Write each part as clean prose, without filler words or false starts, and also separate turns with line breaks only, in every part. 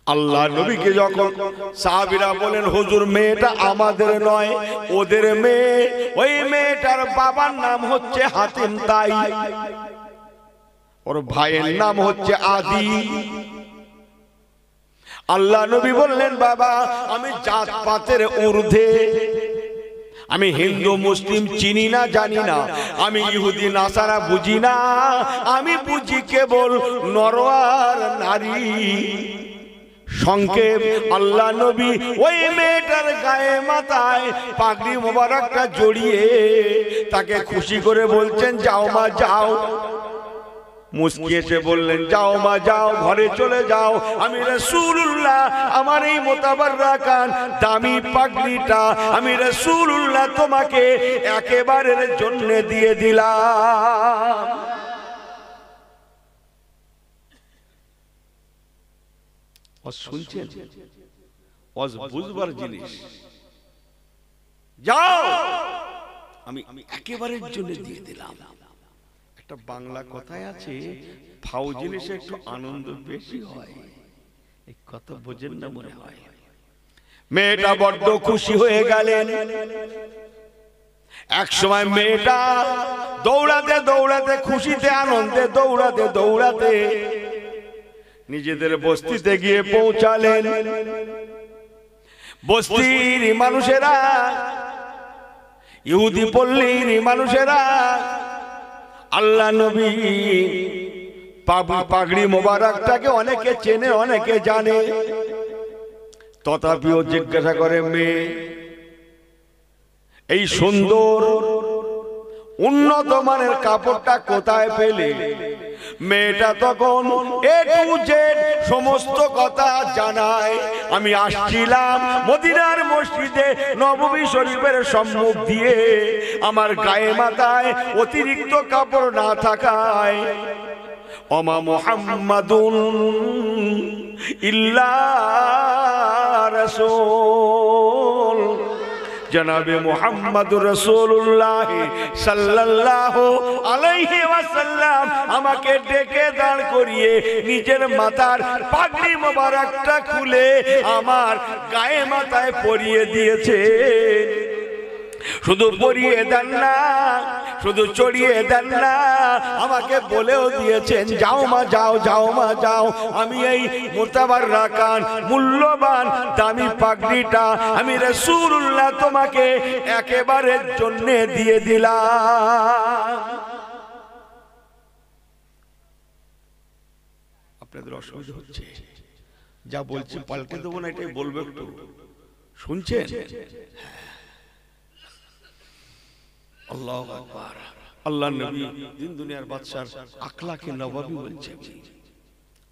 আল্লাহ নবীকে যখন সাহাবীরা বলেন হুজুর মেয়েটা আমাদের নয় ওদের মেয়ে, ওই মেয়েটার বাবার নাম হচ্ছে হাতিম তাই, ওর ভাইয়ের নাম হচ্ছে আদি। আল্লাহ নবী বললেন বাবা আমি জাত পাতের ঊর্ধ্বে, আমি হিন্দু মুসলিম চিনি না জানি না, আমি ইহুদি নাসারা বুঝি না, আমি বুঝি কেবল নর আর নারী। সংক্ষেপ আল্লাহ নবী ওই মেয়েটার গায়ে মাথায় পাগড়ি মোবারকটা জড়িয়ে তাকে খুশি করে বলছেন যাও মা যাও। মুস্কি এসে বললেন যাও মা যাও, ঘরে চলে যাও, আমি রাসূলুল্লাহ আমার এই মুতাবাররাকান দামি পাগড়িটা আমি রাসূলুল্লাহ তোমাকে একেবারের জন্য দিয়ে দিলাম। শুনছেন বুঝবার জিনিস, যাও আমি একেবারের জন্য দিয়ে দিলাম। একটা বাংলা কথায় আছে ফাও জিনিসে একটু আনন্দ বেশি হয়, এই কথা বোঝেন না মনে হয়। মেয়েটা বড্ড খুশি হয়ে গেলেন। এক সময় মেয়েটা দৌড়াতে দৌড়াতে খুশিতে আনন্দে দৌড়াতে দৌড়াতে নিজেদের বস্তিতে গিয়ে পৌঁছালেন। বস্তির মানুষেরা, ইহুদি পল্লীর মানুষেরা আল্লাহ নবী পাগড়ি মোবারকটাকে অনেকে চেনে অনেকে জানে, তথাপিও জিজ্ঞাসা করে মেয়ে এই সুন্দর উন্নত মানের কাপড়টা কোথায় পেলে? মেয়েটা তখন এ টু জেড সমস্ত কথা জানায়। আমি আসছিলাম মদিনার মসজিদে নববী শরীফের সম্মুখ দিয়ে, আমার গায়ে মাথায় অতিরিক্ত কাপড় না থাকায় ওমা মুহাম্মাদুন ইল্লা রাসূল, জনাবে মুহাম্মদুর রাসূলুল্লাহ সাল্লাল্লাহু আলাইহি ওয়াসাল্লাম আমাকে ডেকে দাঁড় করিয়ে নিজের মাথার পাগড়ি মোবারকটা খুলে আমার গায়ে মাথায় পরিয়ে দিয়েছে। শুধু পরিয়ে দেন না, শুধু চড়িয়ে দেন না, আমাকে বলেও দিয়েছেন যাও মা যাও, যাও মা যাও, আমি এই মুতাবাররাকান মূল্যবান দামি পাগড়িটা আমি রাসূলুল্লাহ তোমাকে একেবারের জন্য দিয়ে দিলাম। আপনাদের অসুবিধা হচ্ছে? যা বলছি পাল্টে দেবো না, এটাই বলবো, একটু শুনছেন? আল্লাহু আকবার। আল্লাহ নবী দিন দুনিয়ার বাদশা আখলাকে নববী বলছে,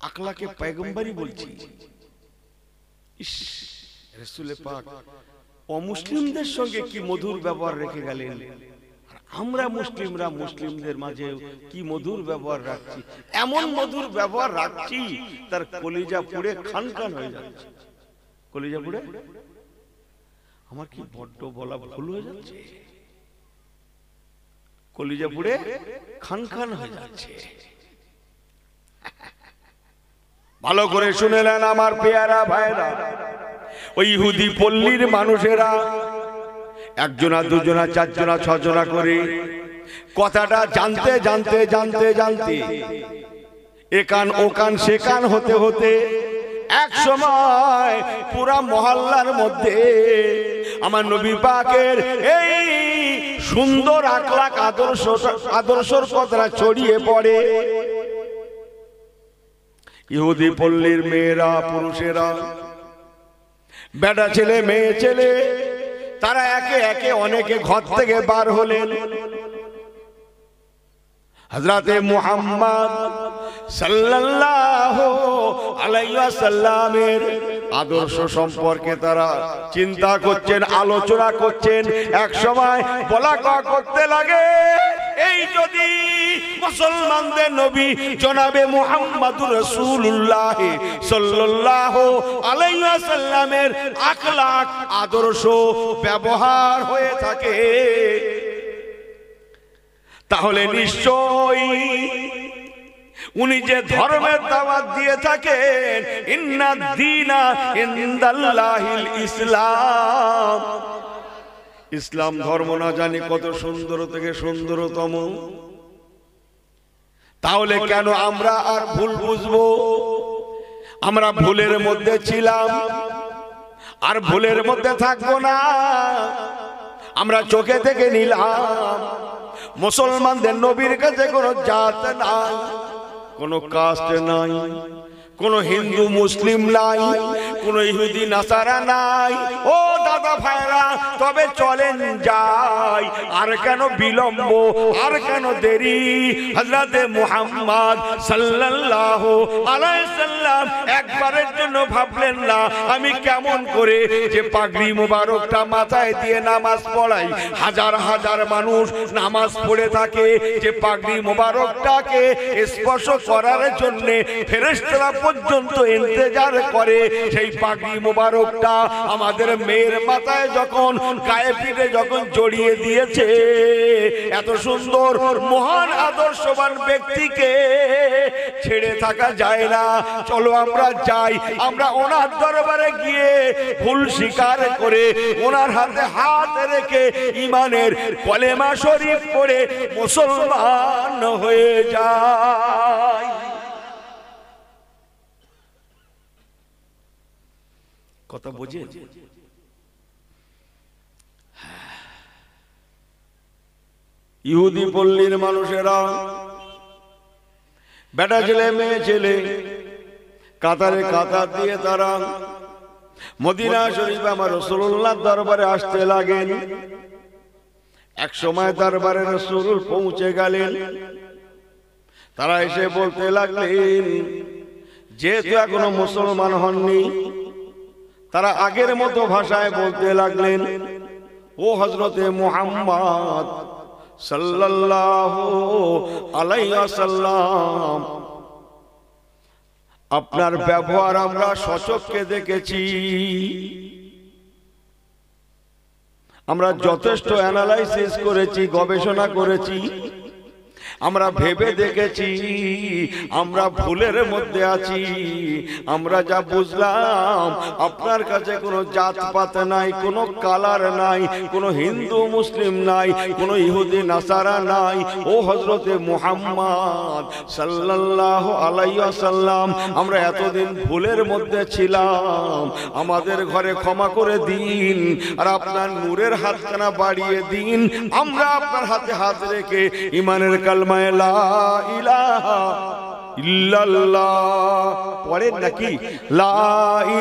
আখলাকে পয়গম্বরী বলছি। ইস, রাসূল পাক অমুসলিমদের সঙ্গে কি মধুর ব্যবহার রেখে গেলেন, আর আমরা মুসলিমরা মুসলিমদের মাঝে কি মধুর ব্যবহার রাখছি। এমন মধুর ব্যবহার রাখছি তার কলিজা পুড়ে খানখান হয়ে যাচ্ছে। কলিজা পুড়ে, আমার কি বড্ড বলা ভুল হয়ে যাচ্ছে, কলিজা পুড়ে খানখান হয়ে যাচ্ছে। ভালো করে শুনে নেন আমার পেয়ারা ভাইরা, ওই ইহুদি পল্লীর মানুষেরা একজনা দুজনা চারজনা ছজনা করে কথাটা জানতে জানতে জানতে জানতে একান ওকান সেকান হতে হতে এক সময় পুরা মহল্লার মধ্যে আমার নবী পাকের এই সুন্দর আখলাক আদর্শর কথাটা ছড়িয়ে পড়ে। ইহুদি পল্লীর মেয়েরা পুরুষেরা, বেটা ছেলে মেয়ে ছেলে, তারা একে একে অনেকে ঘর থেকে বার হলেন। হযরতে মুহাম্মদ সাল্লাল্লাহু আলাইহি ওয়াসাল্লামের আদর্শ সম্পর্কে তারা চিন্তা করছেন, আলোচনা করছেন। এক সময় বলা কওয়া করতে লাগে, এই যদি মুসলমানদের নবী জনাবে মুহাম্মদুর রাসূলুল্লাহ সাল্লাল্লাহু আলাইহি ওয়াসাল্লামের আখলাক আদর্শ ব্যবহার হয়ে থাকে, তাহলে নিশ্চয়ই উনি যে ধর্মের দাওয়াত দিয়ে থাকেন, ইন্নাদ দীনা ইনদাল্লাহিল ইসলাম, ইসলাম ধর্ম না জানি কত সুন্দর থেকে সুন্দরতম। তাহলে কেন আমরা আর ভুল বুঝবো? আমরা ভুলের মধ্যে ছিলাম, আর ভুলের মধ্যে থাকবো না। আমরা চোখে থেকে নিলাম মুসলমানদের নবীর কাছে কোনো জাত নাই, কোনো কাস্ট নাই, কোনো হিন্দু মুসলিম নাই, কোনো ইহুদি নাসারা নাই। ও দাদা ভাইরা, তবে চলেন যাই, আর কেন বিলম্ব, আর কেন দেরি? হযরতে মুহাম্মদ সাল্লাল্লাহু আলাইহি সাল্লাম একবারের জন্য ভাবলেন না আমি কেমন করে যে পাগড়ি মোবারকটা মাথায় দিয়ে নামাজ পড়াই, হাজার হাজার মানুষ নামাজ পড়ে থাকে, যে পাগড়ি মোবারকটাকে স্পর্শ করার জন্য ফেরেশতারা পর্যন্ত ইন্তজার করে, সেই পাগড়ি মোবারকটা আমাদের মেয়ের মাথায় যখন গায়ে পিঠে যখন জড়িয়ে দিয়েছে, এত সুন্দর মহান আদর্শবান ব্যক্তিকে ছেড়ে থাকা যায় না। চলো আমরা যাই, আমরা ওনার দরবারে গিয়ে ভুল স্বীকার করে ওনার হাতে হাত রেখে ইমানের কলেমা শরীফ পড়ে মুসলমান হয়ে যায়। কথা বোঝেন? ইহুদি পল্লীর মানুষেরা বেটা ছেলে মেয়ে ছেলে কাতারে কাতার দিয়ে তারা মদিনা শরীফে আমার রাসূলুল্লাহর দরবারে আসতে লাগেন। এক সময় দরবারে রাসূল পৌঁছে গেলেন। তারা এসে বলতে লাগলেন, যেহেতু এখনো মুসলমান হননি, তারা আগের মতো ভাষায় বলতে লাগলেন, ও হযরতে মুহাম্মদ সাল্লাল্লাহু আলাইহি ওয়াসাল্লাম, আপনার ব্যবহার আমরা সচক্ষে দেখেছি, আমরা যথেষ্ট অ্যানালাইসিস করেছি, গবেষণা করেছি, আমরা ভেবে দেখেছি আমরা ভুলের মধ্যে আছি। আমরা যা বুঝলাম আপনার কাছে কোনো জাতপাত নাই, কোনো কালার নাই, কোনো হিন্দু মুসলিম নাই, কোনো ইহুদি নাসারা নাই। ও হযরতে মুহাম্মদ সাল্লাল্লাহু আলাইহি ওয়াসাল্লাম, আমরা এতদিন ভুলের মধ্যে ছিলাম, আমাদের ঘরে ক্ষমা করে দিন, আর আপনার নূরের হাতখানা বাড়িয়ে দিন। আমরা আপনার হাতে হাত রেখে ঈমানের কালমা লা ইলাহা ইল্লাল্লাহ পড়েন নাকি? লা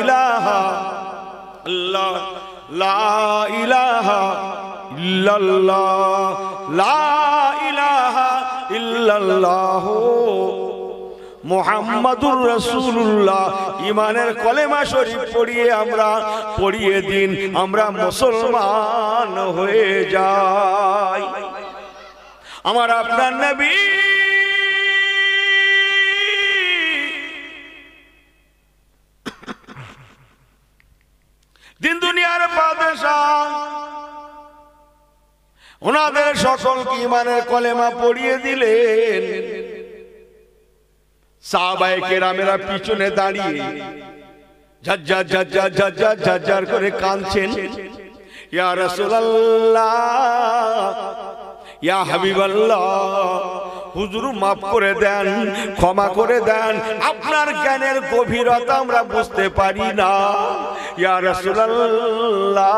ইলাহা আল্লাহ, লা ইলাহা ইল্লাল্লাহ, লা ইলাহা ইল্লাল্লাহ মুহাম্মাদুর রাসূলুল্লাহ। ঈমানের কলেমা শরীফ পড়িয়ে আমরা পড়িয়ে দিন, আমরা মুসলমান হয়ে যাই। আমার আপনার নবী দিন দুনিয়ার বাদশাহ, ওনাদের সকলকে ঈমানের কলেমা পড়িয়ে দিলেন। সাহাবায়ে কেরামেরা পিছনে দাঁড়িয়ে ঝাজ্জার ঝাজ্জার ঝাজ্জার ঝাজ্জার করে কাঁদছেন। ইয়া রাসূলুল্লাহ, ইয়া হাবিবাল্লাহ, হুজুর মাফ করে দেন, ক্ষমা করে দেন, আপনার জ্ঞানের গভীরতা আমরা বুঝতে পারি না। ইয়া রাসূলুল্লাহ,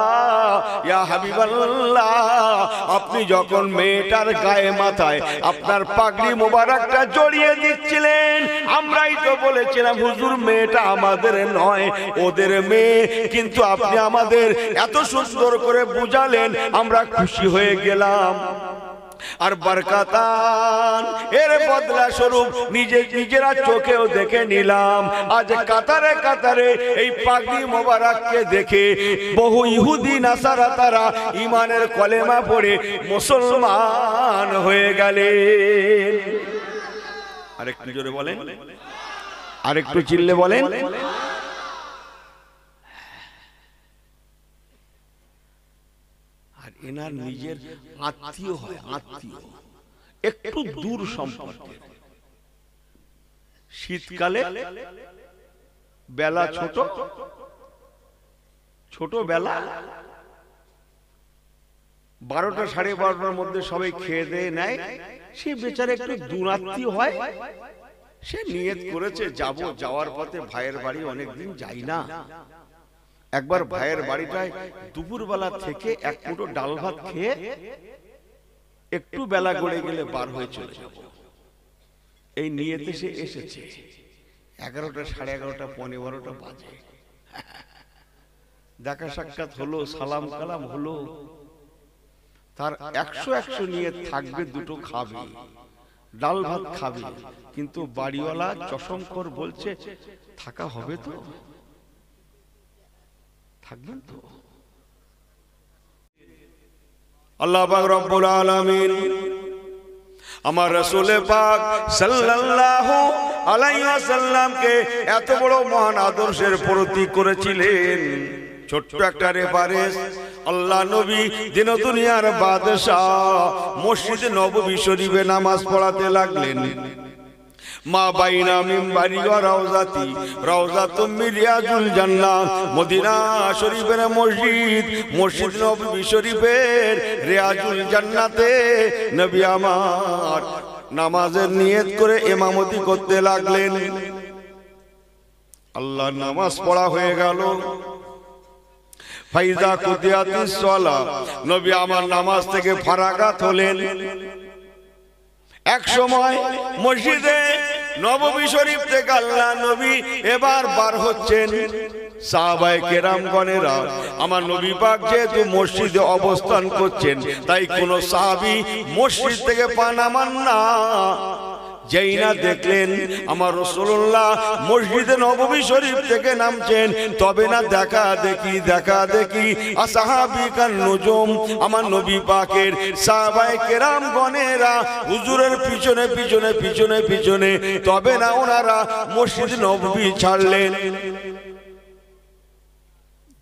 ইয়া হাবিবাল্লাহ, আপনি যখন মেয়েটার গায়ে মাথায় আপনার পাগড়ি মোবারকটা জড়িয়ে দিচ্ছিলেন, আমরাই তো বলেছিলাম হুজুর মেয়েটা আমাদের নয়, ওদের মেয়ে, কিন্তু আপনি আমাদের এত সুন্দর করে বুঝালেন, আমরা খুশি হয়ে গেলাম। আর বরকতান এর বদলা স্বরূপ নিজেরা চোখেও দেখে নিলাম, আজ কাতারে কাতারে এই পাগড়ি মোবারককে দেখে বহু ইহুদি নাসারা তারা ঈমানের কলেমা পড়ে মুসলমান হয়ে গেলেন। আরেকটু জোরে বলেন, আরেকটু চিল্লে বলেন। এনার নিজের আত্মীয় হয়, আত্মীয় একটু দূর সম্পর্কে। শীতকালে বেলা ছোট ছোট বেলা 12টা সাড়ে 12টার মধ্যে সবাই খেয়ে দিয়ে নেয়। সে বেচারা একটু দুরাত্রি হয়, সে নিয়ত করেছে যাব, যাওয়ার পথে ভাইয়ের বাড়ি অনেকদিন যাই না, একবার ভাইয়ের বাড়িটায় দুপুরবেলা থেকে এক মুঠো ডাল ভাত খেয়ে একটু বেলা গড়ে গেলে বার হয়ে চলে যাব। এই নিয়তে সে এসেছে। 11টা সাড়ে 11টা 11:15 বাজে। দেখা সাক্ষাৎ হলো, সালাম কালাম হলো। তার 100 নিয়ত থাকবে, দুটো খাবে, ডাল ভাত খাবে, কিন্তু বাড়িওয়ালা চশমকর বলছে থাকা হবে তো, থাকবেন তো? আল্লাহ পাক রব্বুল আলামিন আমার রাসূল পাক সাল্লাল্লাহু আলাইহি ওয়াসাল্লামকে এত বড় মহান আদর্শের প্রতীক করেছিলেন। ছোট্ট একটা রেফারেন্স, আল্লাহ নবী দিন দুনিয়ার বাদশাহ মসজিদে নববী শরীফে নামাজ পড়াতে লাগলেন। মা বাইনা মিম্বারি ওয়া রাউজাতি রাউজাতুম মিন রিয়াজুল জান্নাহ, মদিনা শরীফের মসজিদ নববী শরীফের রিয়াজুল জান্নাতে নবী আমার নামাজের নিয়ত করে ইমামতি করতে লাগলেন। আল্লাহ নামাজ পড়া হয়ে গেল। ফাইজা কুদিয়াতিস সালাহ, নবী আমার নামাজ থেকে ফারাগাত হলেন। এক সময় মসজিদে নববী শরীফ থেকে আল্লাহ নবী এবার বার হচ্ছেন। সাহাবায়ে কেরামগণেরা আমার নবী পাক যেহেতু মসজিদে অবস্থান করছেন, তাই কোন সাহাবী মসজিদ থেকে পা নামান না। যেই না দেখলেন আমার রাসূলুল্লাহ মসজিদে নববী শরীফ থেকে নামছেন, তবে না দেখা দেখি আসহাবিকান নুজুম, আমার নবী পাকের সাহাবায়ে কেরামগণেরা হুজুরের পিছনে তবে না ওনারা মসজিদ নববী ছাড়লেন।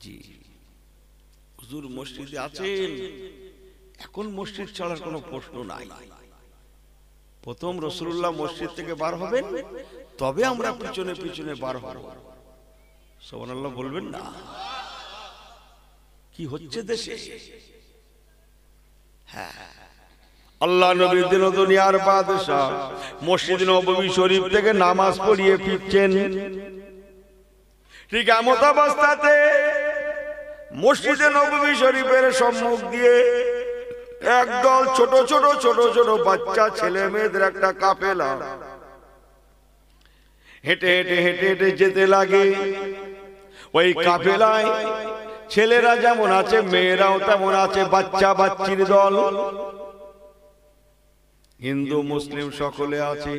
জি, হুজুর মসজিদে আছেন, এখন মসজিদ ছাড়ার কোনো প্রশ্ন নাই। প্রথম রাসূলুল্লাহ মসজিদ থেকে বার হবেন, তবে আমরা পিছনে বার হব। সুবহানাল্লাহ বলবেন না? কি হচ্ছে দেশে? হ্যাঁ, আল্লাহ নবী দিন দুনিয়ার বাদশাহ মসজিদ নববী শরীফ থেকে নামাজ পড়িয়ে ফিরছেন। ঠিক এমত অবস্থাতে মসজিদে নববী শরীফের সম্মুখ দিয়ে একদল ছোট ছোট বাচ্চা ছেলে মেয়েদের একটা কাফেলা হেঁটে যেতে লাগে। ওই কাফেলায় ছেলেরা যেমন আছে, মেয়েরাও তেমন আছে, বাচ্চির দল। হিন্দু মুসলিম সকলে আছে।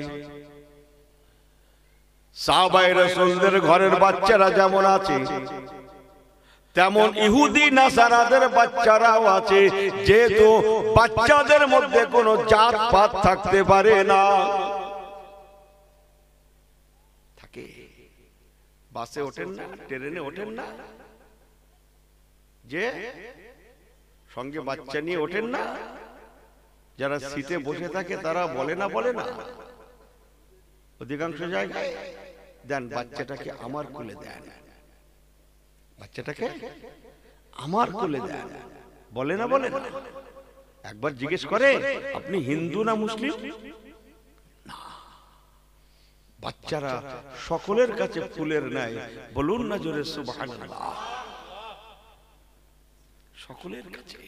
সাহাবায়ে রাসূলদের ঘরের বাচ্চারা যেমন আছে, তেমন ইহুদি নাসারাদের বাচ্চারাও আছে। যেহেতু বাচ্চাদের মধ্যে কোনো জাত পাত থাকতে পারে না। থাকে, বাসে ওঠেন না, ট্রেনে ওঠেন না, যে সঙ্গে বাচ্চা নিয়ে ওঠেন না, যারা সিটে বসে থাকে তারা বলে না অধিকাংশ জায়গায় দেন বাচ্চাটাকে আমার কোলে দেন, বাচ্চাটাকে আমার কোলে দেন, বলে না? একবার জিজ্ঞেস করে আপনি হিন্দু না মুসলিম? না, বাচ্চারা সকলের কাছে ফুলের ন্যায়। বলুন না জোরে সুবহানাল্লাহ। সকলের কাছে।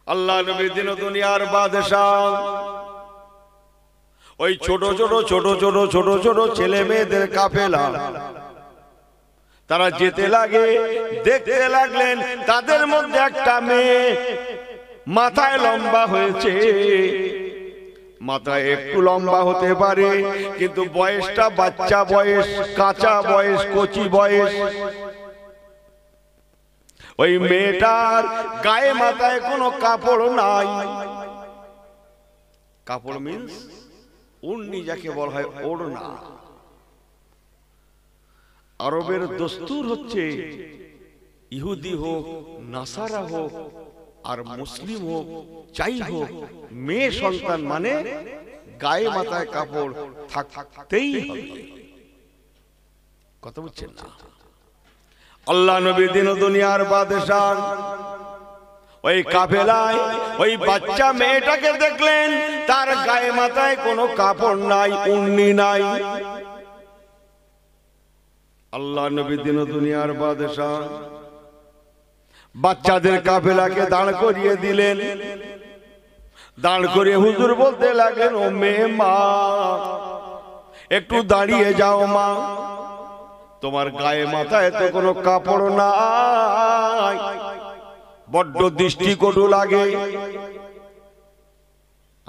আল্লাহ নবী দিন দুনিয়ার বাদশাহ ওই ছোট ছোট ছেলে মেয়েদের কাফেলা, তারা যেতে লাগে। দেখতে লাগলেন তাদের মধ্যে একটা মেয়ে মাথায় লম্বা হয়েছে। মাথায় একটু লম্বা হতে পারে, কিন্তু বয়সটা বাচ্চা বয়স, কাঁচা বয়স, কচি বয়স। ওই মেয়েটার গায়ে মাথায় কোনো কাপড় নাই। কাপড় মিন্স উড়নি, যাকে বলা হয় ওড়না। আরবের দস্তুর হচ্ছে ইহুদি হোক, নাসারা হোক আর মুসলিম হোক, যাই হোক, মেয়ে সন্তান মানে গায়ে মাথায় কাপড় থাকতেই হবে। কথা বুঝছেন না? আল্লাহ নবী দিন দুনিয়ার বাদশাহ, ওই কাফেলায় ওই বাচ্চা মেয়েটাকে দেখলেন, তার গায়ে মাথায় কোনো কাপড় নাই, উন্নি নাই। আল্লাহ নবী দিন দুনিয়ার বাদশাহ বাচ্চাদের কাফেলাকে দাঁড় করিয়ে দিলেন। দাঁড় করিয়ে হুজুর বলতে লাগলেন, ও মেয়ে মা, একটু দাঁড়িয়ে যাও মা, তোমার গায়ে মাথায় তো কোনো কাপড় নাই, বড্ড দৃষ্টিকটু লাগে।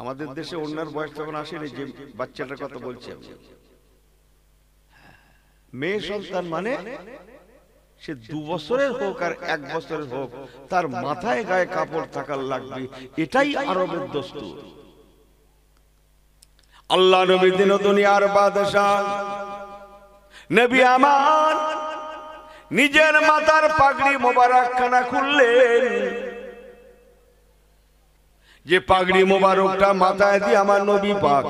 আমাদের দেশে অন্যার বয়স তখন আসেনি, যে বাচ্চাটার কথা বলছি আমি। মেয়ে সন্তান মানে সে 2 বছরের হোক আর 1 বছরের হোক, তার মাথায় গায়ে কাপড় থাকার লাগবে, এটাই আরবের দস্তুর। আল্লাহ নবী দিন দুনিয়ার বাদশাহ নবী আমার নিজের মাথার পাগড়ি মোবারক খানা খুললেন। যে পাগড়ি মোবারকটা মাথায় দিয়ে আমার নবী পাক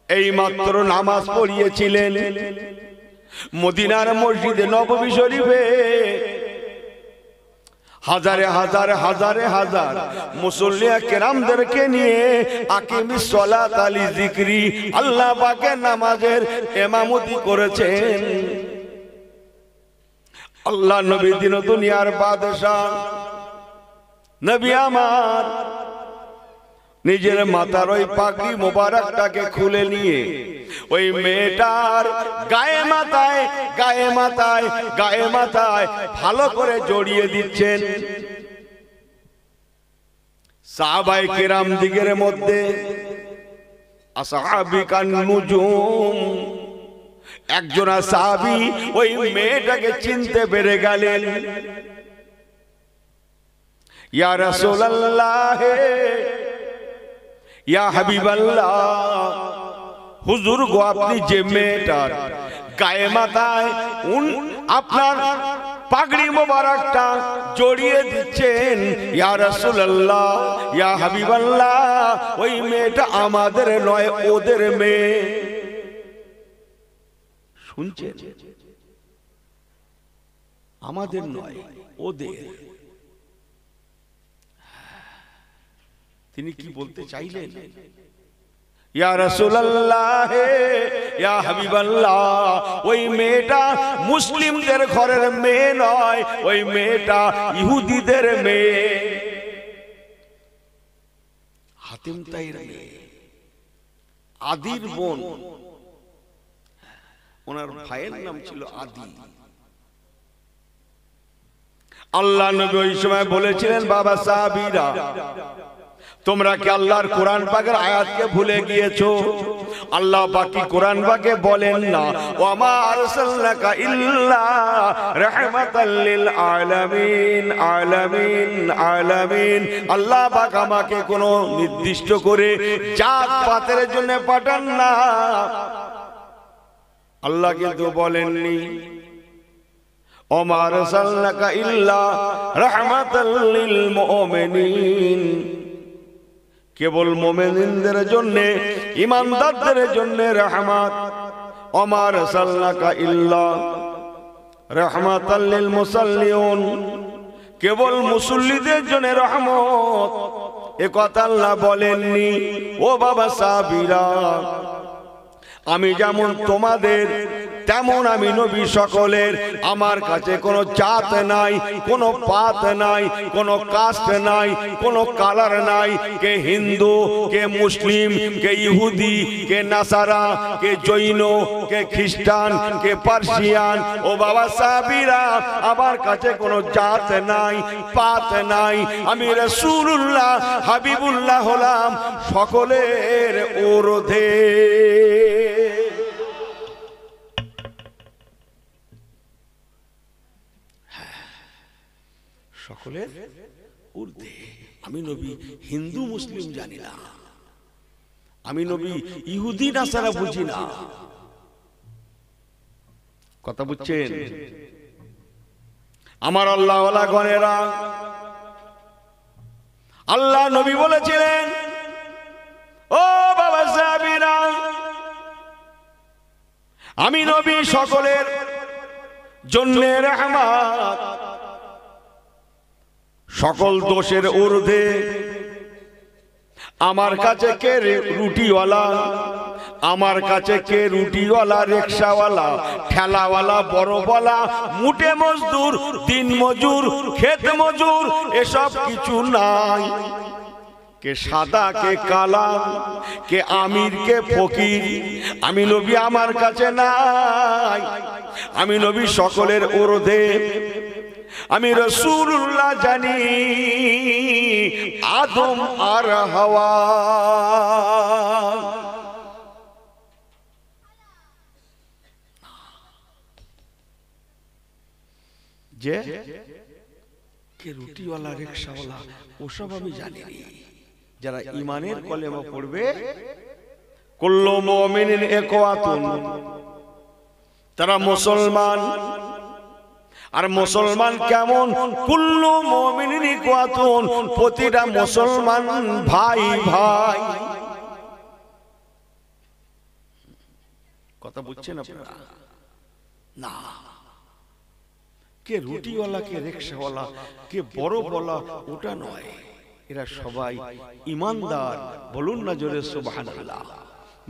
এই মাত্র নামাজ পড়িয়েছিলেন মদিনার মসজিদে নববী শরীফে। হাজারে হাজার হাজারে হাজার মুসল্লিয়া কেরামদেরকে নিয়ে আকিমিস সালাত আলি যিকরি, আল্লাহ পাকের নামাজের ইমামতি করেছেন। আল্লাহ নবী দিন দুনিয়ার বাদশাহ নবী আমার নিজের মাথার ওই পাগড়ি মোবারকটাকে খুলে নিয়ে ওই মেয়েটার গায়ে মাথায় গায়ে মাথায় গায়ে মাথায় ভালো করে জড়িয়ে দিচ্ছেন। সাহাবায়ে কেরাম দিগের মধ্যে আসহাবিকান নুজুম একজন সাহাবী ওই মেয়েটাকে চিনতে পেরে গেলেন। ইয়া রাসূলুল্লাহ, ইয়া হাবিবাল্লাহ, হুজুর গো, আপনি যে মেয়েটার গায়ে মাথায় আপনার পাগড়ি মোবারকটা জড়িয়ে দিচ্ছেন, ইয়া রাসূলুল্লাহ, ইয়া হাবিবাল্লাহ, ওই মেয়েটা আমাদের নয়, ওদের মেয়ে। শুনছেন? আমাদের নয়, ওদের। তিনি কি বলতে চাইলেন? ইয়া রাসূলুল্লাহ, ইয়া হাবিবাল্লাহ, ওই মেয়েটা মুসলিমদের ঘরের মেয়ে নয়, ওই মেয়েটা ইহুদিদের মেয়ে, হাতিম তাইর মেয়ে, আদির বোন। ওনার ভাইয়ের নাম ছিল আদি। আল্লাহ নবী ওই সময় বলেছিলেন, বাবা সাহাবীরা, তোমরা কি আল্লাহর কোরআন পাকের আয়াতকে ভুলে গিয়েছো? আল্লাহ পাক কি কোরআন পাকে বলেন না, ওয়া মা আরসালনাকা ইল্লা রাহমাতাল লিল আলামিন, আলামিন আলামিন। আল্লাহ পাক আমাকে কোনো নির্দিষ্ট করে জাত পাতের জন্য পাঠান না। আল্লাহ কিন্তু বলেননি ওয়া মা আরসালনাকা ইল্লা রাহমাতাল লিল মুমিনিন, কেবল মুমিনদের জন্য, ঈমানদারদের জন্য রহমত। ওয়া মা আরসালনাকা ইল্লা রাহমাতাল লিল মুসাল্লিন, কেবল মুসল্লিদের জন্য রহমত। এ কথা আল্লাহ বলেননি। ও বাবা সাহাবীরা, আমি যেমন তোমাদের তেমন আমি নবী সকলের। আমার কাছে কোনো জাত নাই, কোনো পাত নাই, কোনো কাস্ট নাই, কোনো কালার নাই। কে হিন্দু, কে মুসলিম, কে ইহুদি, কে নাসারা, কে জৈন, কে খ্রিস্টান, কে পার্সিয়ান। ও বাবা সাহাবীরা, আমার কাছে কোনো জাত নাই, পাত নাই। আমি রাসূলুল্লাহ হাবিবুল্লাহ হলাম সকলের ঊর্ধ্বে। সকলের ঊর্ধ্বে। আমি নবী হিন্দু মুসলিম জানি না, আমি নবী ইহুদি নাসারা বুঝি না। কথা বুঝছেন? আমার আল্লাহ ওয়ালা গণেরা, আল্লাহ নবী বলেছিলেন, ও বাবা আমি নবী সকলের জন্য রহমত, সকল দোষের ঊর্ধ্বে। আমার কাছে কে রুটিওয়ালা, আমার কাছে কে রুটিওয়ালা, রিকশাওয়ালা, ঠেলাওয়ালা, বড়ওয়ালা, মুটে মজদুর, দিন মজুর, ক্ষেত মজুর, এসব কিছু নাই। কে সাদা, কে কালা, কে আমির, কে ফকির, আমি নবী আমার কাছে নাই। আমি নবী সকলের ঊর্ধ্বে। আমি রাসূলুল্লাহ জানি আদম আর হাওয়া। যে কে রুটিওয়ালা, রিকশাওয়ালা, ওসব আমি জানি। যারা ইমানের কলেমা পড়বে, কুল্লু মুমিনিন ইখওয়াতুন, তারা মুসলমান। আর মুসলমান কেমন? কুল্লু মুমিনিন ইখওয়াতুন, প্রতিটা মুসলমান ভাই ভাই। কথা বুঝছেন আপনারা? না, কে রুটিওয়ালা, কে রিকশাওয়ালা, কে বড় বলা, ওটা নয়। এরা সবাই ইমানদার। বলুন না জোরে সুবহানাল্লাহ।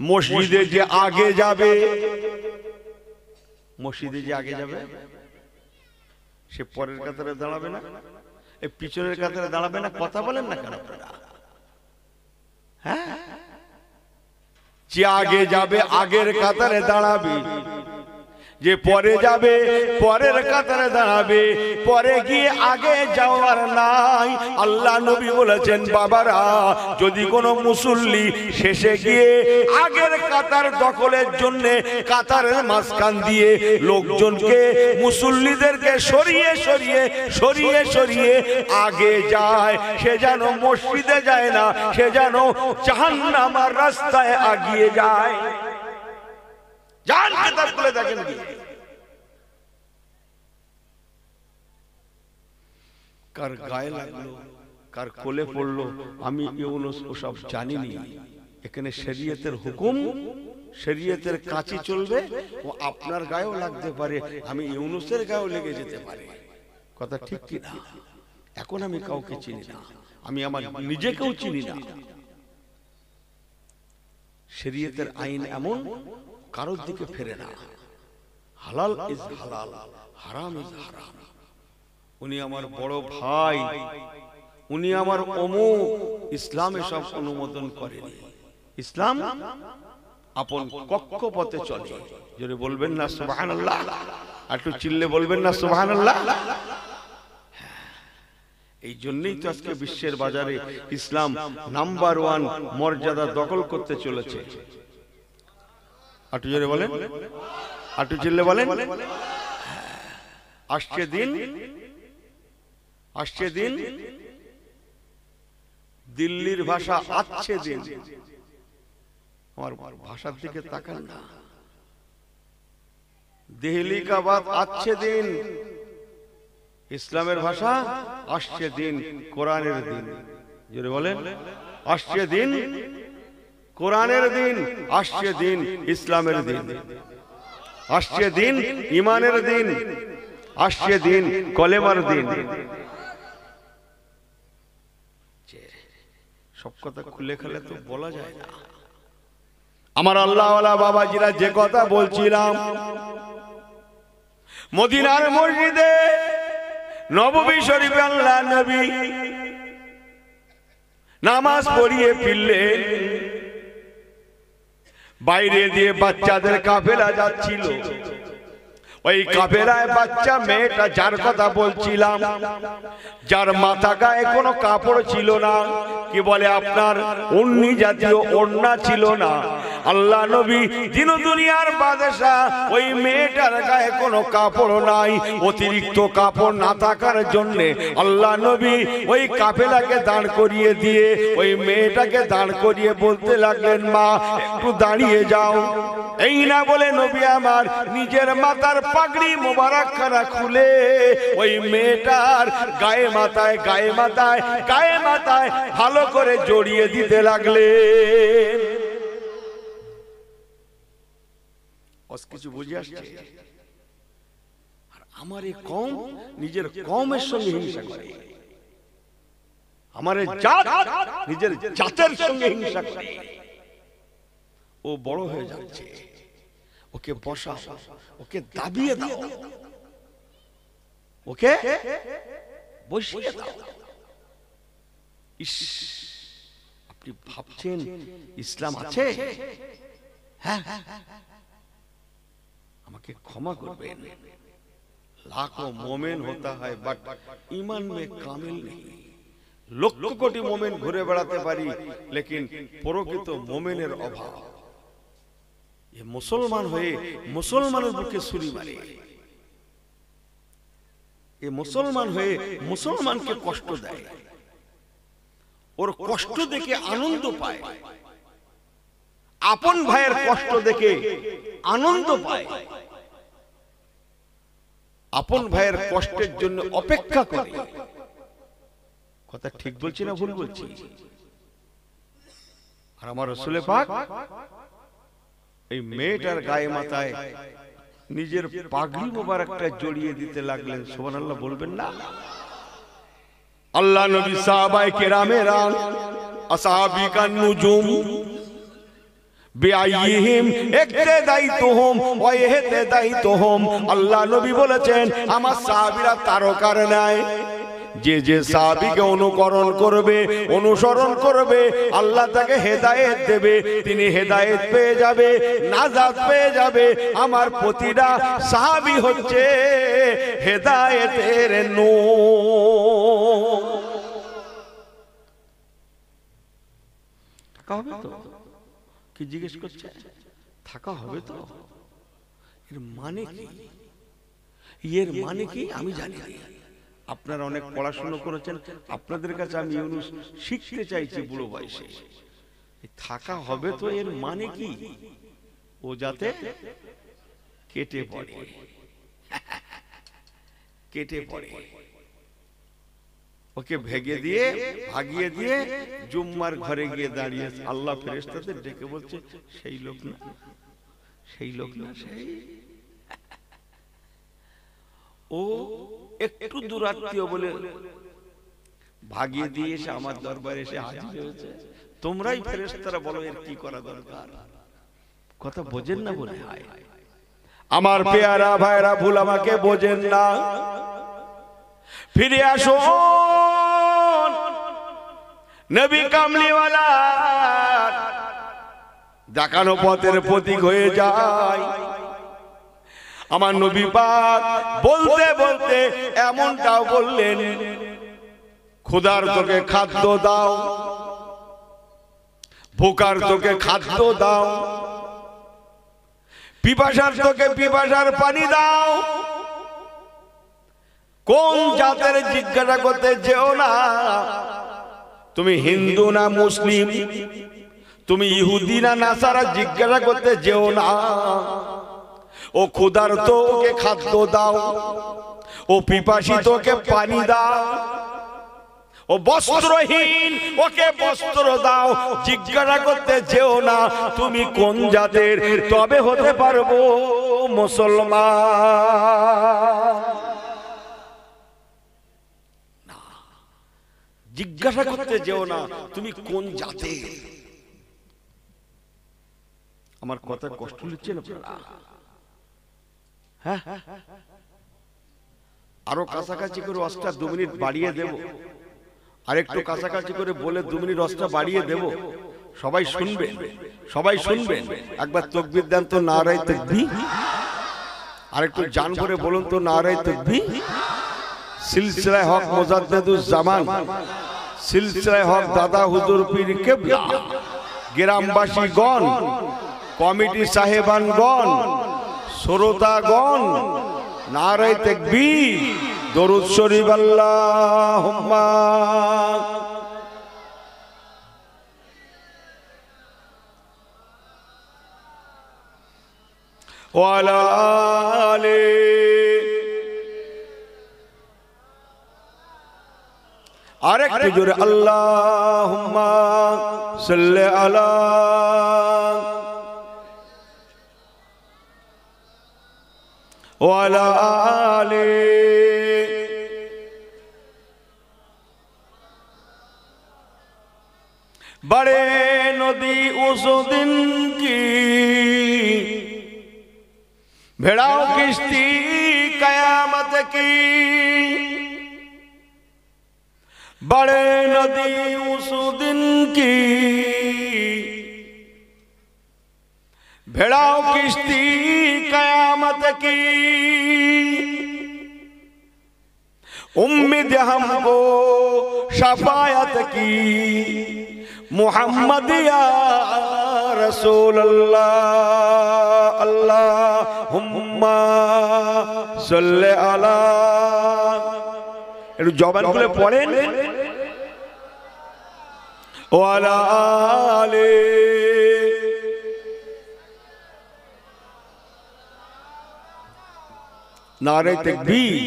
মসজিদে যে আগে যাবে, মসজিদে যে আগে যাবে, সে পরের কাতারে দাঁড়াবে না, এই পিছনের কাতারে দাঁড়াবে না। কথা বলেন না কেন আপনারা? হ্যাঁ, যে আগে যাবে আগের কাতারে দাঁড়াবে, যে পরে যাবে পরের কাতারে দাঁড়াবে। পরে গিয়ে আগে যাওয়ার নাই। আল্লাহ নবী বলেছেন, বাবারা, যদি কোনো মুসল্লি শেষে গিয়ে আগের কাতার দখলের জন্য কাতারের মাঝখান দিয়ে লোকজনকে, মুসল্লিদেরকে সরিয়ে সরিয়ে সরিয়ে সরিয়ে আগে যায়, সে যেন মসজিদে যায় না, সে যেন জাহান্নামের রাস্তায় আগিয়ে যায়। যান কিতাব খুলে দেখেন। কার গায়ে লাগলো, কার কোলে পড়লো, আমি ইউনুস ওসব জানিনি। এখানে শরীয়তের হুকুম, শরীয়তের কাছে চলবে। ও আপনার গায়েও লাগতে পারে, আমি ইউনুসের গায়েও লেগে যেতে পারে। কথা ঠিক কি না? এখন আমি কাউকে চিনি না, আমি আমার নিজেকেও চিনি না। শরীয়তের আইন এমন, কারোর দিকে ফেরে না। হালাল ইজ হালাল, হারাম ইজ হারাম। উনি আমার বড় ভাই, উনি আমার অমুক। ইসলামে সব অনুমোদন করেনি। ইসলাম আপন কক্ষপথে চলে। যদি বলবেন না সুবহানাল্লাহ, একটু চিল্লে বলবেন না সুবহানাল্লাহ। এই জন্যই তো আজকে বিশ্বের বাজারে ইসলাম নাম্বার 1 মর্যাদা দখল করতে চলেছে। একটু জোরে বলেন, একটু চিল্লে বলেন। আসছে দিন, আসছে দিন, দিল্লির ভাষা আছে দিন। আমার ভাষার দিকে তাকান না। দিল্লি কা বাত আছে দিন। ইসলামের ভাষা আসছে দিন, কোরআনের দিন। জোরে বলেন, আসছে দিন, কোরআনের দিন, আসছে দিন, ইসলামের দিন, আসছে দিন, ইমানের দিন, আসছে দিন, কলেমার দিন। সব কথা খুলে খেলে তো বলা যায় না। আমার আল্লাহওয়ালা বাবাজিরা যে কথা বলছিলাম, মদিনার মসজিদে নববী শরীফে আল্লাহ নবী নামাজ পড়িয়ে ফিরলেন। বাইরে দিয়ে বাচ্চাদের কাফেলা যাচ্ছিল। ওই কাফেলায় বাচ্চা মেয়েটা, যার কথা বলছিলাম, যার মাথা গায়ে কোনো কাপড় ছিল না, কি বলে আপনার উন্নি জাতীয় ওড়না ছিল না। আল্লাহ নবী দিন দুনিয়ার বাদশা, ওই মেয়েটার গায়ে কোনো কাপড় নাই। অতিরিক্ত কাপড় না থাকার জন্য আল্লাহ নবী ওই কাফেলাকে দাঁড় করিয়ে দিয়ে ওই মেয়েটাকে দাঁড় করিয়ে বলতে লাগলেন, মা একটু দাঁড়িয়ে যাও। এই না বলে নবী আমার নিজের মাথার পাগড়ি মোবারকখানা খুলে ওই মেয়েটার গায়ে মাথায় গায়ে মাথায় গায়ে মাথায় ভালো করে জড়িয়ে দিতে লাগলেন। কিছু বুঝে আসছে? আর আমার এই কওম নিজের কওমের সঙ্গে হিংসা করে, আমার জাত নিজের জাতের সঙ্গে হিংসা করে। ও বড় হয়ে যাচ্ছে, ওকে বসাও, ওকে দাবিয়ে দাও, ওকে বসিয়ে দাও। ইস, আপনি ভাবছেন ইসলাম আছে? হ্যাঁ, আমাকে ক্ষমা করবেন, লাখো মোমেন হতা হয় বাট ঈমান মে কামিল নেই। লক্ষ কোটি মোমেন ঘুরে বেড়াতে পারি, লেকিন প্রকৃত মোমেনের অভাব। এ মুসলমান হয়ে মুসলমানের বুকে ছুরি মারে, এ মুসলমান হয়ে মুসলমানকে কষ্ট দেয়, ওর কষ্ট দেখে আনন্দ পায়, আপন ভাইয়ের কষ্ট দেখে আনন্দ পায়, আপন ভাইয়ের কষ্টের জন্য অপেক্ষা করে। কথা ঠিক বলছি না ভুল বলছি? আর আমার রাসূল পাক এই মেয়েটার গায়ে মাথায় নিজের পাগড়ি মোবারকটা জড়িয়ে দিতে লাগলেন। সুবহানাল্লাহ বলবেন না? আল্লাহ নবী সাহাবায়ে কেরামেরা আসহাবী কান নুজুম বিআইহিম ইক্তাদাইতুহুম ওয়া ইহতাদাইতুহুম। আল্লাহ নবী বলেছেন আমার সাহাবীরা তারকার ন্যায়, যে যে সাহাবীকে অনুকরণ করবে, অনুসরণ করবে, আল্লাহ তাকে হেদায়েত দেবে, তিনি হেদায়েত পেয়ে যাবে, নাজাত পেয়ে যাবে। আমার প্রতিটা সাহাবী হচ্ছে হেদায়েতের নূর। থাকা হবে তো? কি জিজ্ঞেস করছে? থাকা হবে তো? এর মানে কি? এর মানে কি আমি জানি না। আপনারা অনেক পড়াশোনা করেছেন, আপনাদের কাছে আমি ইউনুস শিখতে চাইছি বুড়ো বয়সে। থাকা হবে তো এর মানে কি? ও যাতে কেটে পড়ে, কেটে পড়ে, ওকে ভেগে দিয়ে ভাগিয়ে দিয়ে জুম্মার ঘরে গিয়ে দাঁড়িয়ে আল্লাহ ফেরেশতাদের ডেকে বলছে সেই লোক না, সেই লোক না, সেই ও একটু দুরাত্মীয় বলে ভাগিয়ে দিয়ে এসে আমার দরবারে এসে হাজির হয়েছে। তোমরাই ফেরেশতারা বলো এর কি করা দরকার। কথা বোঝেন না বলে হয়। আমার পেয়ারা ভাইরা ভুল আমাকে বোঝেন না। ফিরে আসুন নবী কামলিওয়ালা দেখানো পথের প্রতীক হয়ে যায়। আমার নবী পাক বলতে বলতে এমনটাও বললেন, ক্ষুধার তোকে খাদ্য দাও, ভোকার তোকে খাদ্য দাও, পিপাসার তোকে পিপাসার পানি দাও। কোন জাতের জিজ্ঞাসা করতে যেও না, তুমি হিন্দু না মুসলিম, তুমি ইহুদি না নাসারা জিজ্ঞাসা করতে যেও না। ও ক্ষুধার্ত ওকে খাদ্য দাও, ও পিপাসিত ওকে পানি দাও, ও বস্ত্রহীন ওকে বস্ত্র দাও। জিজ্ঞাসা করতে যেও না তুমি কোন জাতের, তবে হতে পারবো মুসলমান। জিজ্ঞাসা করতে যেও না তুমি কোন জাতের। আমার কথা কষ্ট লিখছেন আপনারা? হ্যাঁ, আরো কাছাকাছি করে অস্টা 2 মিনিট বাড়িয়ে দেব, আরেকটু কাছাকাছি করে বলে 2 মিনিট অস্টা বাড়িয়ে দেব। সবাই শুনবেন, সবাই শুনবেন। একবার তাকবীর দেন তো, নারায়ে তাকবীর। আরেকটু জান করে বলুন তো, নারায়ে তাকবীর। সিলসিলায়ে হক মুজাদ্দিদুজ জামান, সিলসিলায়ে হক দাদা হুজুর পীর কিবলা, গ্রামবাসীগণ, কমিটি সাহেবানগণ, শ্রোতাগণ, নারায়ে তাকবীর, দরুদ শরীফ আল্লাহুম্মা। ওয়া আলা আলি আরেকটু জোরে আল্লাহুম্মা সাল্লি আলা। ওয়ালা আলে बड़े नदी उस दिन की भेड़ाओं किश्ती कयामत की बड़े नदी उस दिन की भेड़ाओं किश्ती कयामत की उम्मीद हमको शफायत की मुहम्मद या रसूल अल्लाह अल्लाहुम्मा सल्ले अला একটু জবান খুলে পড়েন ওয়ালা আলে নারে তাকবীর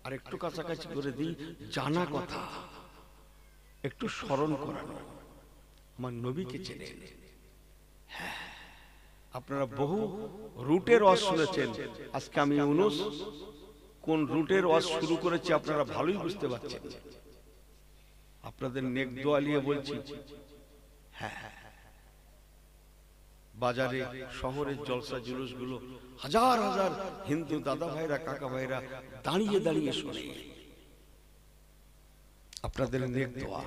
আর একটু কাছাকাছি করে দিই জানা কথা একটু স্মরণ করানো আমার নবীকে চেনেন হ্যাঁ আপনারা বহু রুটের ওয়াজ শুনেছেন আজকে আমি ইউনুস কোন রুটের ওয়াজ শুরু করেছি আপনারা ভালোই বুঝতে পারছেন আপনাদের নেক দোয়া নিয়ে বলছি হ্যাঁ বাজারে শহরের জলসা জুলুসগুলো হাজার হাজার হিন্দু দাদা ভাইরা কাকা ভাইরা দাঁড়িয়ে দাঁড়িয়ে শোনে আপনাদের নেক দোয়া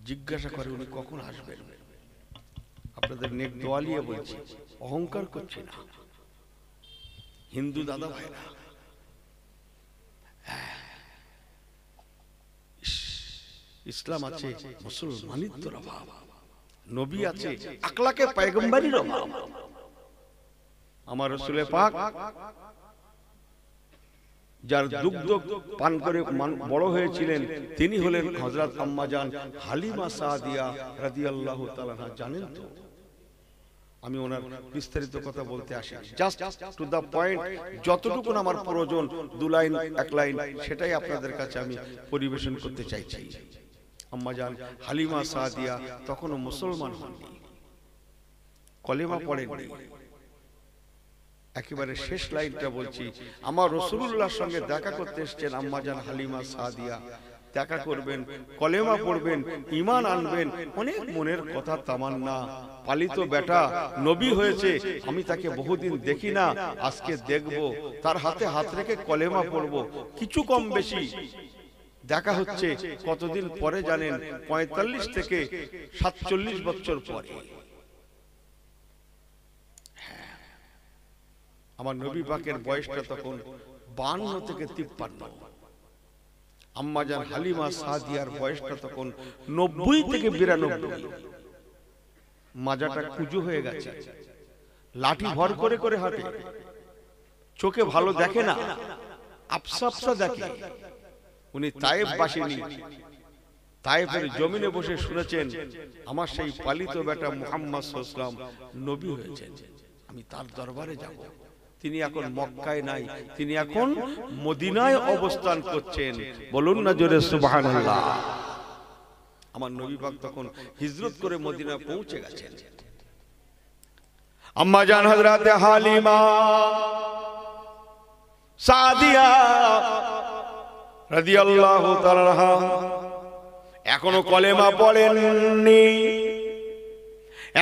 জিজ্ঞাসা করে উনি কখন আসবেন আপনাদের নেক দোয়া নিয়ে বলছি অহংকার করছি না হিন্দু দাদা ভাইরা ইসলাম আছে মুসলমানিত্বের অভাব নবী আছে আকলাকে পয়গম্বরীর অভাব আমার রাসূল পাক যার দুগ্ধ পান করে বড় হয়েছিলেন তিনি হলেন হযরত আম্মা জান হালিমা সাদিয়া রাদিয়াল্লাহু তাআলা জানেন তো আমি ওনার বিস্তারিত কথা বলতে আসি জাস্ট টু দা পয়েন্ট যতটুকু আমার প্রয়োজন দু লাইন এক লাইন সেটাই আপনাদের কাছে আমি পরিবেশন করতে চাইছি আম্মা জান হালিমা সাদিয়া তখনও মুসলমান হননি কলেমা পড়েননি একেবারে শেষ লাইনটা বলছি আমার রাসূলুল্লাহর সঙ্গে দেখা করতে এসেছেন আম্মা জান হালিমা সাদিয়া দেখা করবেন কলেমা পড়বেন ঈমান আনবেন অনেক মনের কথা তামান্না পালিত বেটা নবী হয়েছে আমি তাকে বহুদিন দেখি না আজকে দেখব তার হাতে হাত রেখে কলেমা পড়ব কিছু কম বেশি দেখা হচ্ছে কতদিন পরে জানেন ৪৫ থেকে ৪৭ বছর পরে আমার নবী পাকের বয়সটা তখন ৫২ থেকে ৫৩ আম্মা জান হালিমা সাদিয়ার বয়সটা তখন ৯০ থেকে ৯২ মাজাটা কুজু হয়ে গেছে লাঠি ভর করে করে হাঁটে চোখে ভালো দেখে না আফসা আফসা দেখে উনি তায়েফ বাসিনী তায়েফের জমিনে বসে শুনেছেন আমার সেই পালিত বেটা মুহাম্মদ সাল্লাল্লাহু আলাইহি ওয়াসাল্লাম নবী হয়েছেন আমি তার দরবারে যাব তিনি এখন মক্কায় নাই তিনি এখন মদিনায় অবস্থান করছেন বলুন না জোরে সুবহানাল্লাহ আমার নবী পাক তখন হিজরত করে মদিনা পৌঁছে গেছেন আম্মা জান হযরত হালিমা সাদিয়া রাদিয়াল্লাহু তাআলা এখনো কলেমা পড়েননি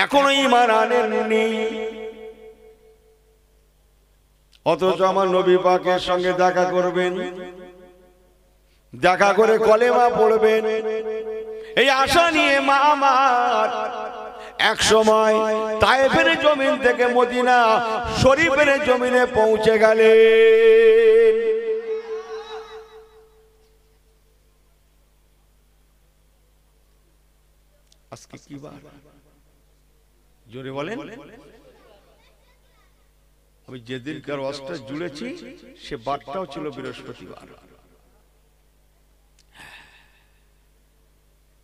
এখনো ঈমান আনেননি অথচ আমার নবী পাকের সঙ্গে দেখা করবেন দেখা করে কলেমা পড়বেন এই আশা নিয়ে মা আমার এক সময় তায়েফের জমিন থেকে মদিনা শরীফের জমিনে পৌঁছে গেলেন আজকে কি বার জোরে বলেন আমি যেদিনকার ওয়াজটা জুড়েছি সে বারটাও ছিল বৃহস্পতিবার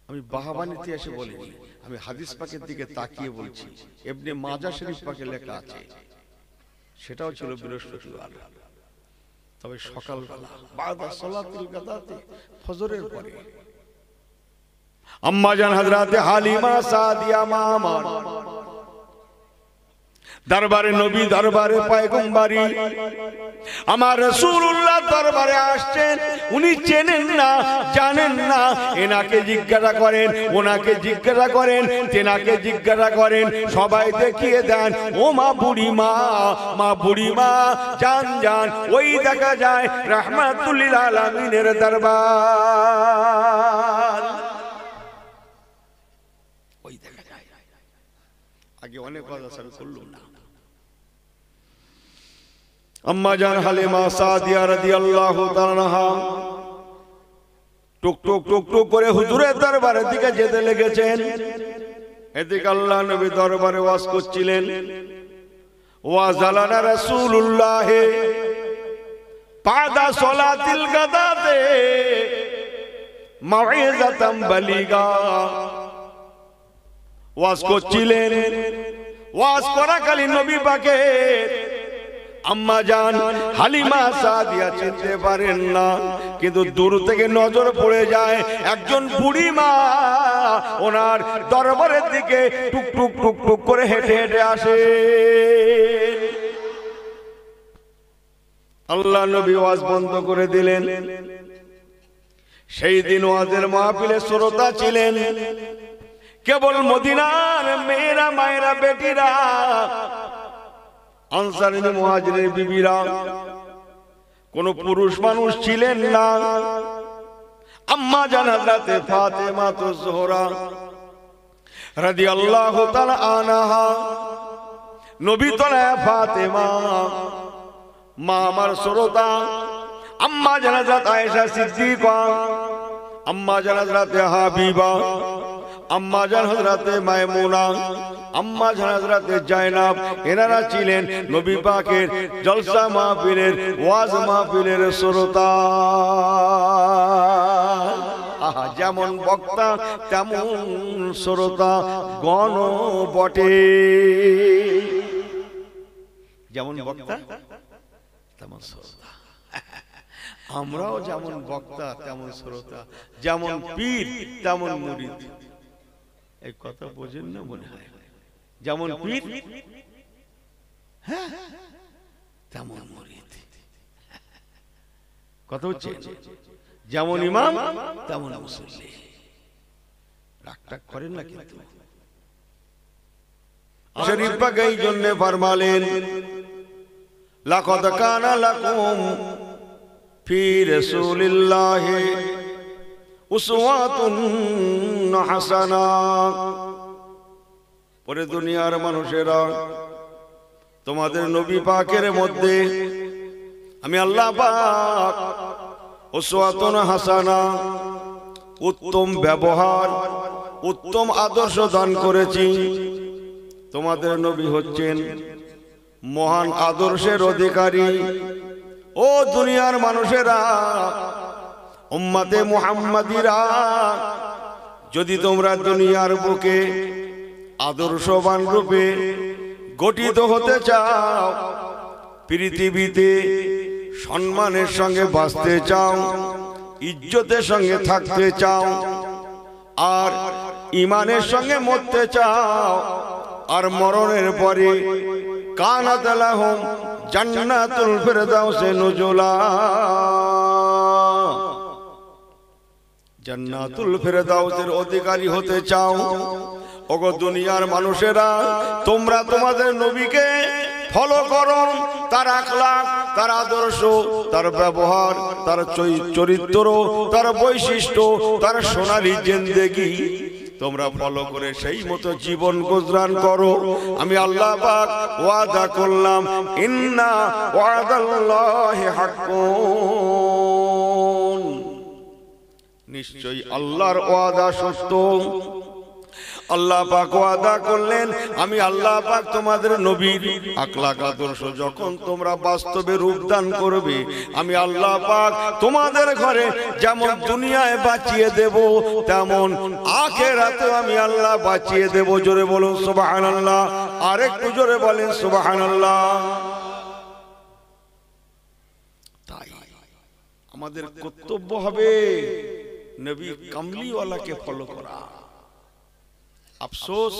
আমি বাহাবানিতে এসে বলিনি আমি হাদিস পাকের দিকে তাকিয়ে বলছি ইবনে মাজাহ শরীফ পাকে লেখা আছে সেটাও ছিল বৃহস্পতিবার তবে সকালবেলা বাদা সালাতুল গাদাতে ফজরের পরে আম্মা জান হযরত হালিমা সাদিয়া মা আমার দরবারে নবী, দরবারে পয়গম্বরী, আমার রাসূলুল্লাহ দরবারে আসছেন। উনি চেনেন না, জানেন না। এনাকে জিজ্ঞাসা করেন, ওনাকে জিজ্ঞাসা করেন, তেনাকে জিজ্ঞাসা করেন, সবাই দেখিয়ে দেন। ও মা বুড়ি মা, মা বুড়ি মা, জান জান, ওই দেখা যায় রাহমাতুল লিল আলামিনের দরবার। ওই দেখা যায়। আগে অনেক কথা শুরু করলাম না। আম্মা জান হালিমা সাদিয়া রাদিয়াল্লাহু তাআলা আনহা টুক টুক টুক টুক করে হুজুরের দরবারের দিকে যেতে লেগেছেন। এদিকে আল্লাহ নবী দরবারে ওয়াজ করছিলেন। ওয়াজালানা রাসূলুল্লাহ বাদা সালাতিল গাদাতে মাউইযাতাম বালিগা। ওয়াজ করছিলেন। ওয়াজ করাকালীন নবী পাকের আম্মা জান হালিমা সাদিয়া চিনতে পারেন না, কিন্তু দূর থেকে নজর পড়ে যায় একজন বুড়ি মা ওনার দরবারের দিকে টুক টুক টুক টুক করে হেঁটে হেঁটে আসে। আল্লাহ নবী ওয়াজ বন্ধ করে দিলেন। সেই দিন ওয়াজের মাহফিলে শ্রোতা ছিলেন কেবল মদিনার মেয়েরা, মায়েরা, বেটিরা, আনসারী মুহাজিরের বিবিরা, কোন পুরুষ মানুষ ছিলেন না। আম্মা জান হযরত ফাতেমা যোহরা রাদিয়াল্লাহু তাআলা আনহা, নবী তলা ফাতেমা, মা আমার শ্রোতা আম্মা জান হযরত আয়েশা সিদ্দিকা, আম্মা জান হযরত হাবিবা, আম্মা জান হযরত মায়মুনা, আম্মা জান হযরত জায়নাব, এনারা ছিলেন নবী পাকের জলসা মাহফিলের, ওয়াজ মাহফিলের শ্রোতা। আহা, যেমন বক্তা তেমন শ্রোতা গণ বটে। যেমন বক্তা তেমন শ্রোতা। আমরাও যেমন বক্তা তেমন শ্রোতা, যেমন পীর তেমন মুরিদ। এই কথা বোঝেন না মনে হয়? যেমন পীর তেমন মুরিদ। কথা হচ্ছে যেমন ইমাম তেমন মুসল্লি। রাগ করেন না কিন্তু। শরীফ পাক এই জন্য ফরমালেন, লাকাদ কানা লাকুম ফি রাসূলিল্লাহি উসওয়াতুন হাসানাহ। পরে দুনিয়ার মানুষেরা, তোমাদের নবী পাকের মধ্যে আমি আল্লাহ পাক উসওয়াতুন হাসানাহ, উত্তম ব্যবহার, উত্তম আদর্শ দান করেছি। তোমাদের নবী হচ্ছেন মহান আদর্শের অধিকারী। ও দুনিয়ার মানুষেরা, উম্মতে মুহাম্মাদিরা, যদি তোমরা দুনিয়ার বুকে আদর্শবান রূপে গঠিত হতে চাও, পৃথিবীতে সম্মানের সঙ্গে বাঁচতে চাও, ইজ্জতের সঙ্গে থাকতে চাও, আর ঈমানের সঙ্গে মরতে চাও, আর মরণের পরে কানাত লাহুম জান্নাতুল ফিরদাউসে নুজুলা, জান্নাতুল ফিরদাউসের অধিকারী হতে চাও, ওগো দুনিয়ার মানুষেরা, তোমরা তোমাদের নবীকে ফলো করো। তার আখলাক, তার আদর্শ, তার ব্যবহার, তার চরিত্র, তার বৈশিষ্ট্য, তার সোনালী জিন্দেগি তোমরা ফলো করে সেই মতো জীবন গুজরান করো। আমি আল্লাহ পাক ওয়াদা করলাম, ইন্না ওয়াদাল্লাহি হাক্কুন, নিশ্চয়ই আল্লাহর ওয়াদা সত্য। আল্লাহ পাক ওয়াদা করলেন, আমি আল্লাহ পাক তোমাদের নবীর আখলাক আদর্শ যখন তোমরা বাস্তবে রূপদান করবে, আমি আল্লাহ পাক তোমাদের ঘরে যেমন দুনিয়ায় বাঁচিয়ে দেব, তেমন আখিরাতেও আমি আল্লাহ বাঁচিয়ে দেব। জোরে বলুন সুবহানাল্লাহ। আরেকটু জোরে বলেন সুবহানাল্লাহ। তাই আমাদের কর্তব্য হবে নবী কামলিওয়ালাকে ফলো করা। আফসোস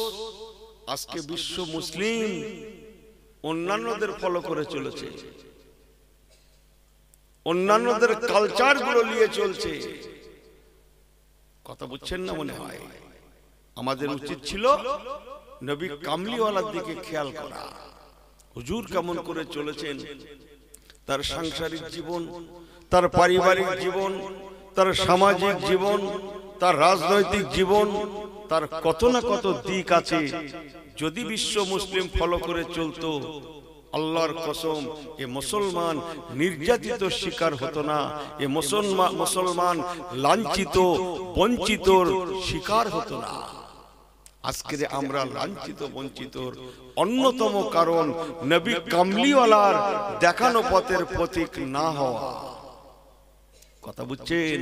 আজকে বিশ্ব মুসলিম অন্যান্যদের ফলো করে চলেছে, অন্যান্যদের কালচার গুলো নিয়ে চলছে। কথা বুঝছেন না মনে হয়? আমাদের উচিত ছিল নবী কামলিওয়ালার দিকে খেয়াল করা। হুজুর কেমন করে চলেছেন, তার সাংসারিক জীবন, তার পারিবারিক জীবন, তার সামাজিক জীবন, তার রাজনৈতিক জীবন, তার কত না কত দিক আছে। যদি বিশ্ব মুসলিম ফলো করে চলতো, আল্লাহর কসম এ মুসলমান নির্যাতিত শিকার হতো না, এ মুসলমান লাঞ্ছিত বঞ্চিতর শিকার হতো না। আজকে আমরা লাঞ্ছিত বঞ্চিতর অন্যতম কারণ নবী কামলিওয়ালার দেখানো পথের পথিক না হওয়া। কথা বুঝছেন?